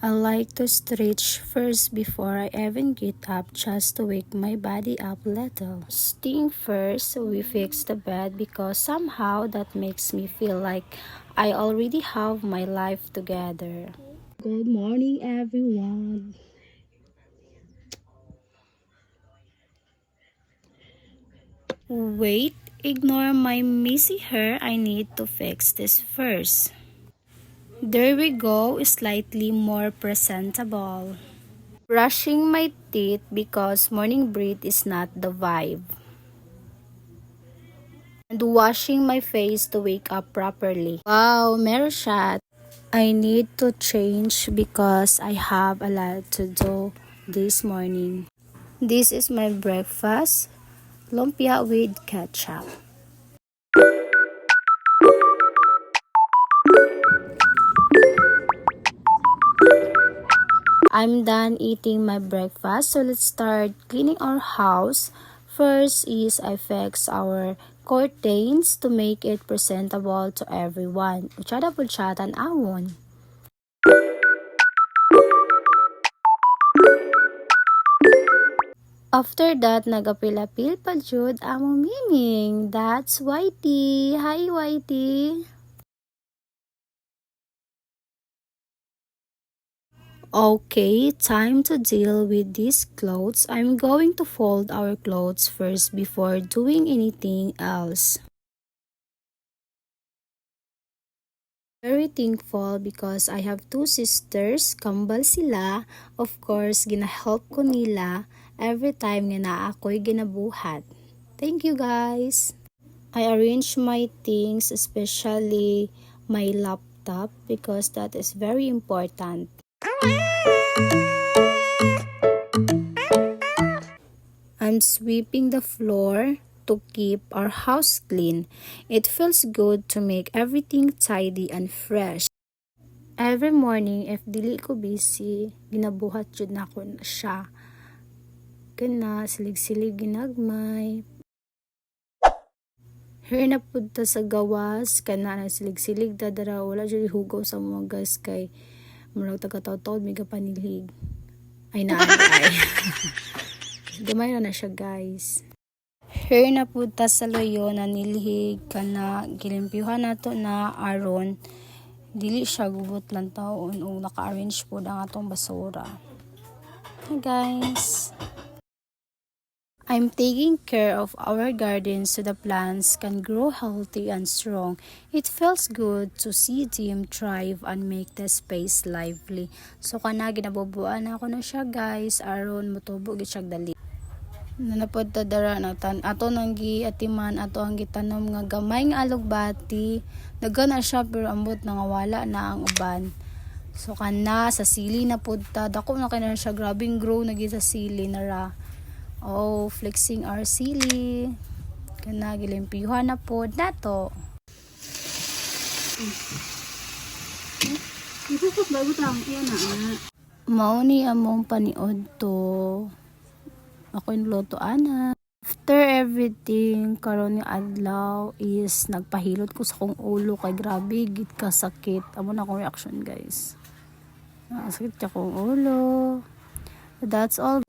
I like to stretch first before I even get up just to wake my body up a little. First first, we fix the bed because somehow that makes me feel like I already have my life together. Good morning, everyone. Wait, ignore my messy hair. I need to fix this first. There we go, slightly more presentable. Brushing my teeth because morning breath is not the vibe. And washing my face to wake up properly. Wow, meron shot. I need to change because I have a lot to do this morning. This is my breakfast, lumpia with ketchup. I'm done eating my breakfast, so let's start cleaning our house. First is I fix our curtains to make it presentable to everyone. Uchada pulchatan awon. After that, nagapilapil pa jud among miming. That's Whitey. Hi, Whitey. Okay, time to deal with these clothes. I'm going to fold our clothes first before doing anything else. Very thankful because I have two sisters, kambal sila. Of course, ginahelp ko nila every time nga na ako'y ginabuhat. Thank you guys! I arrange my things, especially my laptop because that is very important. I'm sweeping the floor to keep our house clean. It feels good to make everything tidy and fresh. Every morning, if dili ko busy, ginabuhat jud na ko na siya. Kana, silig-silig ginagmay. Here na pud ta sa gawas, kana na silig-silig dadara, wala jud hugaw sa mga gas kay murag taga-taw-taw may panilhig. Ay naay. Gamay na siya guys. Here na pud ta sa loyo na nilhig kana gilimpyuhan nato na aron dili siya gubot lang taon o naka-arrange po ang atong basura. Hi guys! I'm taking care of our garden so the plants can grow healthy and strong. It feels good to see them thrive and make the space lively. So kana ginabubuan ako na siya guys aron motubo gid siya dali. Nanapod ta dara ato nang giatiman ato ang gitanom nga gamay nga alugbati. Dagan na siya pero ambot nga wala na ang uban. So kana sa sili na pud ta dako na kay na siya grabing grow na gid sa sili na ra. Oh, flexing our sili. Kana gilimpyuhan na pud nato. Ikukot bago tang iya na. Mao ni among paniod to. Ako yung luto ana. After everything, karon nga adlaw is nagpahilot ko sa kong ulo kay grabe gid ka sakit. Amo na akong reaction guys. Sakit ka kong ulo. That's all.